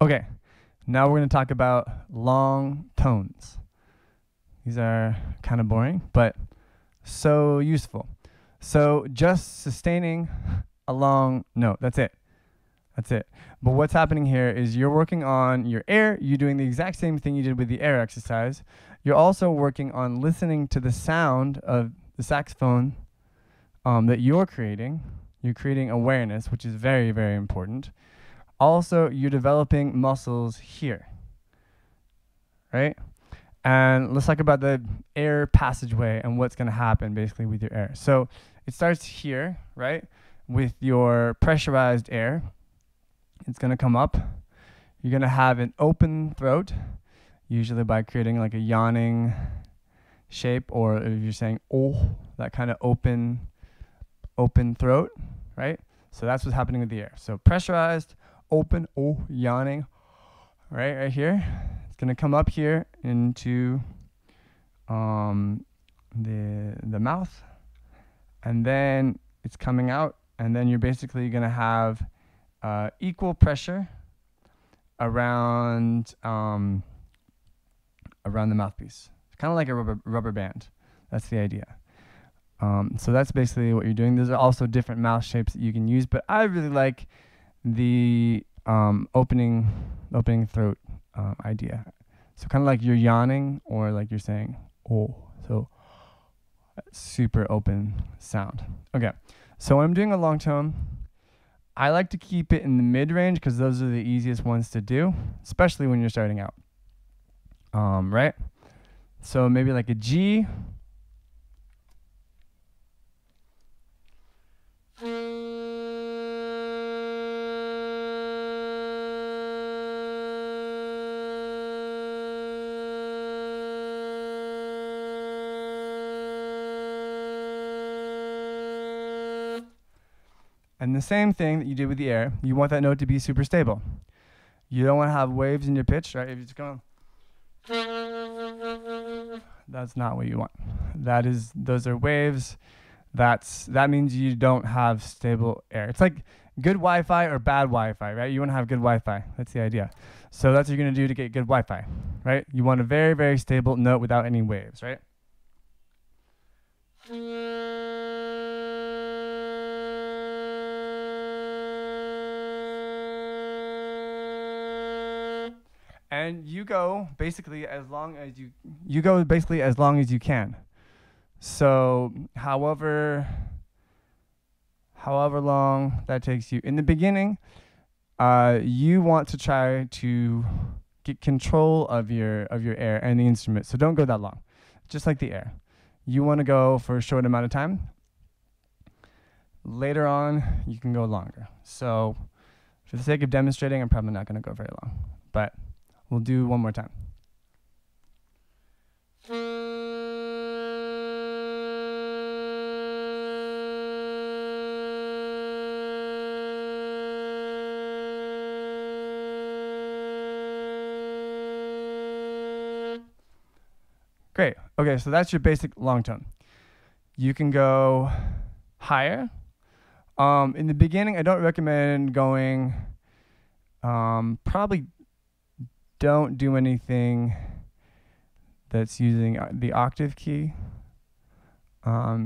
Okay, now we're going to talk about long tones. These are kind of boring, but so useful. So just sustaining a long note. That's it. That's it. But what's happening here is you're working on your air. You're doing the exact same thing you did with the air exercise. You're also working on listening to the sound of the saxophone that you're creating. You're creating awareness, which is very, very important. Also, you're developing muscles here, right? And let's talk about the air passageway and what's going to happen basically with your air. So it starts here, right? With your pressurized air. It's going to come up. You're going to have an open throat, usually by creating like a yawning shape, or if you're saying oh, that kind of open throat, right? So that's what's happening with the air. So pressurized, open, oh, yawning, right here. It's going to come up here into the mouth, and then it's coming out, and then you're basically going to have equal pressure around the mouthpiece. It's kind of like a rubber band. That's the idea. So that's basically what you're doing. There's also different mouth shapes that you can use, but I really like the opening throat idea. So kind of like you're yawning, or like you're saying oh. So super open sound. Okay. So when I'm doing a long tone, I like to keep it in the mid-range because those are the easiest ones to do, especially when you're starting out. Right? So maybe like a G. And the same thing that you did with the air, you want that note to be super stable. You don't want to have waves in your pitch, right? If it's going, that's not what you want. Those are waves. That means you don't have stable air. It's like good Wi-Fi or bad Wi-Fi, right? You want to have good Wi-Fi. That's the idea. So that's what you're going to do to get good Wi-Fi, right? You want a very, very stable note without any waves, right? And you go basically as long as you can. So however long that takes you. In the beginning, you want to try to get control of your air and the instrument. So don't go that long. Just like the air. You want to go for a short amount of time. Later on, you can go longer. So for the sake of demonstrating, I'm probably not going to go very long. But we'll do one more time. Great. Okay, so that's your basic long tone. You can go higher. In the beginning, I don't recommend going, probably don't do anything that's using the octave key,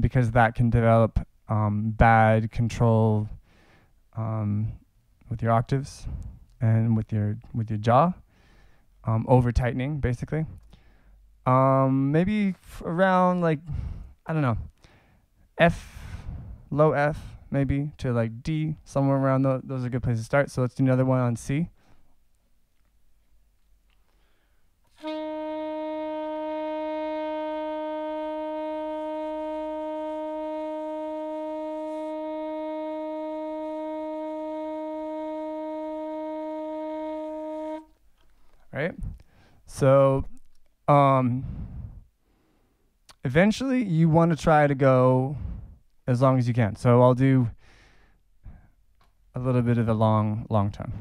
because that can develop bad control with your octaves and with your jaw, over tightening basically. Maybe around like, I don't know, F, low F maybe to like D, somewhere around those are good places to start. So let's do another one on C. Right? So eventually you want to try to go as long as you can. So I'll do a little bit of a long tone.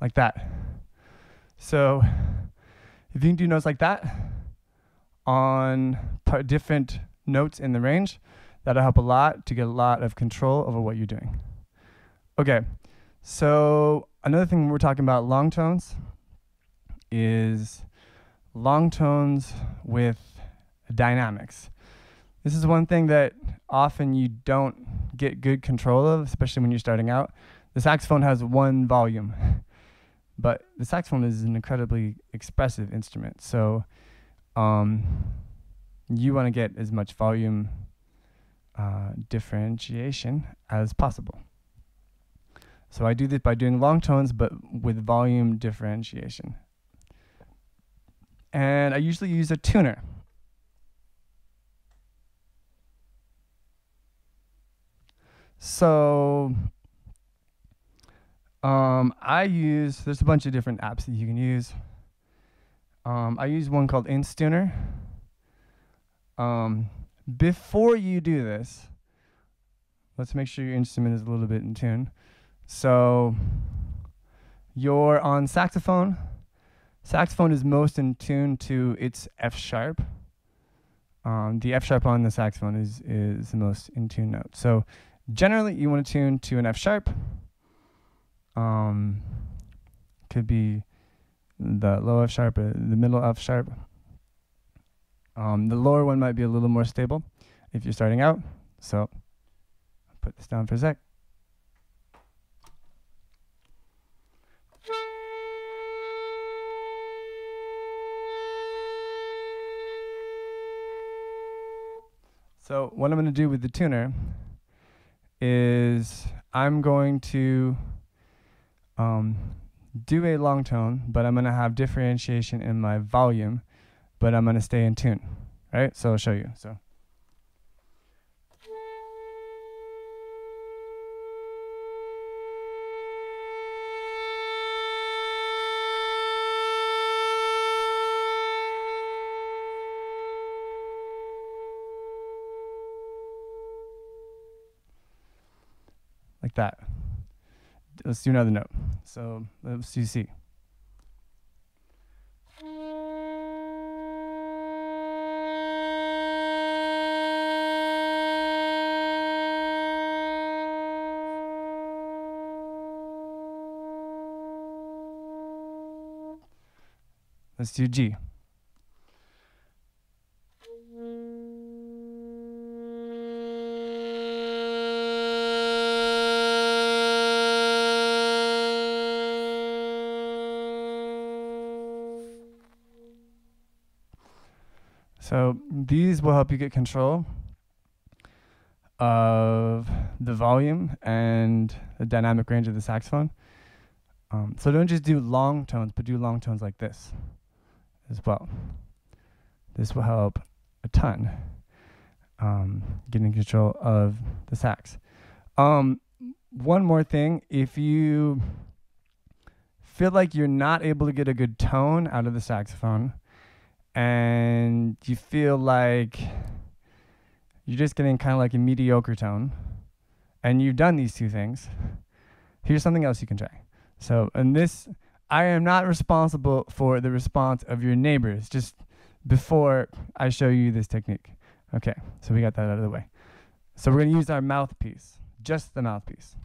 like that. So if you can do notes like that on different notes in the range, that'll help a lot to get a lot of control over what you're doing. Okay, so another thing when we're talking about long tones is long tones with dynamics. This is one thing that often you don't get good control of, especially when you're starting out. The saxophone has one volume, but the saxophone is an incredibly expressive instrument. So you want to get as much volume differentiation as possible. So I do this by doing long tones, but with volume differentiation. And I usually use a tuner. So there's a bunch of different apps that you can use. I use one called intonation. Before you do this, let's make sure your instrument is a little bit in tune. So you're on saxophone. Saxophone is most in tune to its F sharp. The F sharp on the saxophone is the most in tune note. So generally you want to tune to an F sharp. Could be the low F sharp or the middle F sharp. The lower one might be a little more stable if you're starting out. So I'll put this down for a sec. So what I'm going to do with the tuner is I'm going to do a long tone, but I'm going to have differentiation in my volume, but I'm going to stay in tune, right? So I'll show you. So. Like that. Let's do another note. So let's do C. Let's do G. So these will help you get control of the volume and the dynamic range of the saxophone. So don't just do long tones, but do long tones like this as well. This will help a ton getting control of the sax. One more thing, if you feel like you're not able to get a good tone out of the saxophone, and you feel like you're just getting kind of like a mediocre tone, and you've done these two things, here's something else you can try. So, and this, I am not responsible for the response of your neighbors, just before I show you this technique. Okay, so we got that out of the way. So we're going to use our mouthpiece, just the mouthpiece.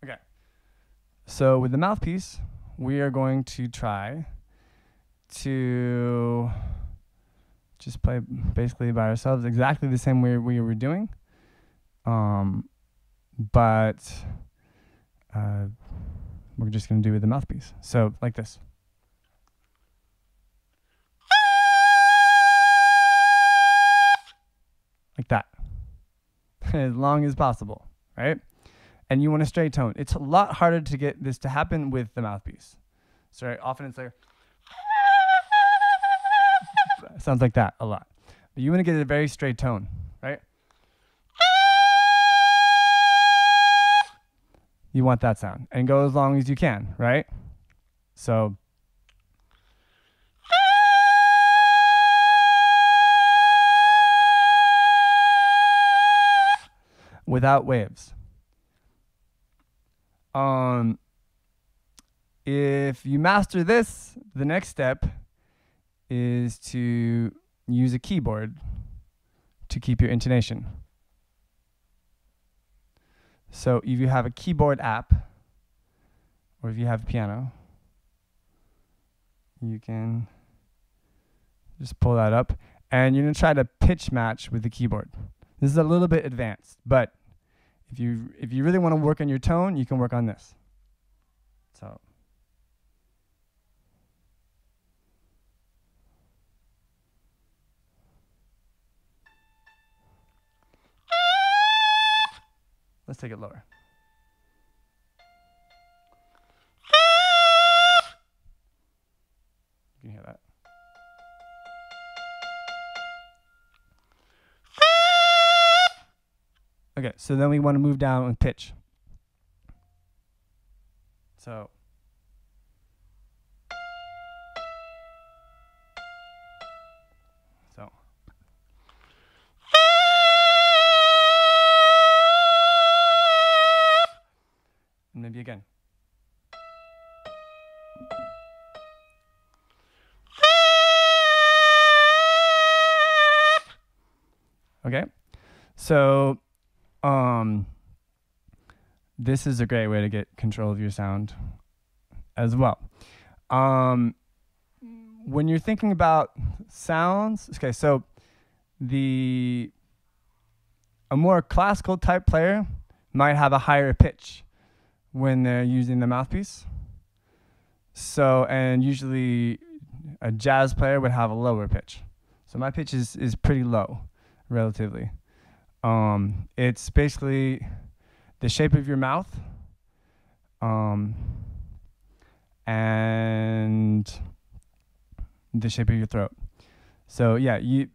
Okay, so with the mouthpiece, we are going to try to just play basically by ourselves exactly the same way we were doing, but we're just going to do with the mouthpiece. So like this. Like that. As long as possible, right? And you want a straight tone. It's a lot harder to get this to happen with the mouthpiece. So right, often it's like, sounds like that a lot. But you want to get a very straight tone, right? You want that sound. And go as long as you can, right? So. without waves. If you master this, the next step is to use a keyboard to keep your intonation. So if you have a keyboard app, or if you have a piano, you can just pull that up, and you're going to try to pitch match with the keyboard. This is a little bit advanced, but if you really want to work on your tone, you can work on this. So let's take it lower. You can hear that. Okay, so then we want to move down with pitch. So and maybe again. Okay, so this is a great way to get control of your sound as well. When you're thinking about sounds, okay, so a more classical type player might have a higher pitch when they're using the mouthpiece. So, and usually a jazz player would have a lower pitch. So my pitch is pretty low, relatively. It's basically the shape of your mouth, and the shape of your throat. So yeah,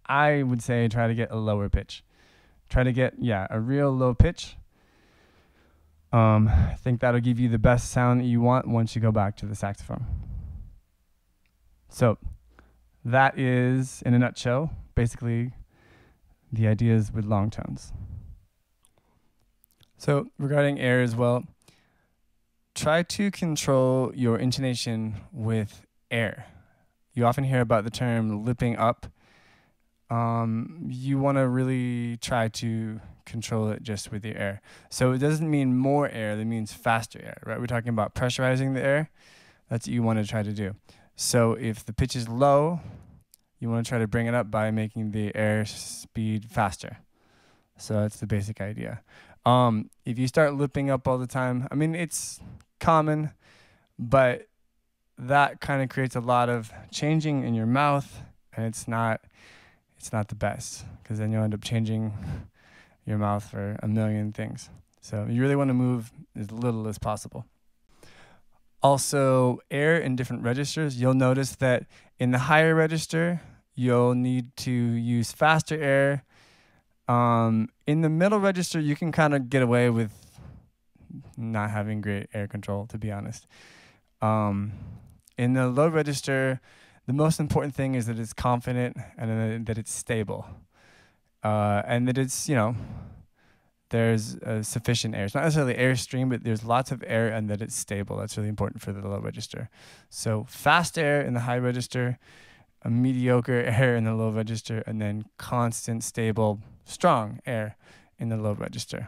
I would say try to get a lower pitch. Try to get, a real low pitch. I think that'll give you the best sound that you want once you go back to the saxophone. So that is, in a nutshell, basically the ideas with long tones. So regarding air as well, try to control your intonation with air. You often hear about the term lipping up. You want to really try to control it just with your air. So it doesn't mean more air, that means faster air, right? We're talking about pressurizing the air. That's what you want to try to do. So if the pitch is low, you want to try to bring it up by making the air speed faster. So that's the basic idea. If you start lipping up all the time, I mean, it's common, but that kind of creates a lot of changing in your mouth, and it's not the best, because then you'll end up changing your mouth for a million things. So you really want to move as little as possible. Also, air in different registers. You'll notice that in the higher register, you'll need to use faster air. In the middle register, you can kind of get away with not having great air control, to be honest. In the low register, the most important thing is that it's confident and that it's stable. And that it's, there's sufficient air. It's not necessarily airstream, but there's lots of air and that it's stable. That's really important for the low register. So fast air in the high register, a mediocre air in the low register, and then constant, stable, strong air in the low register.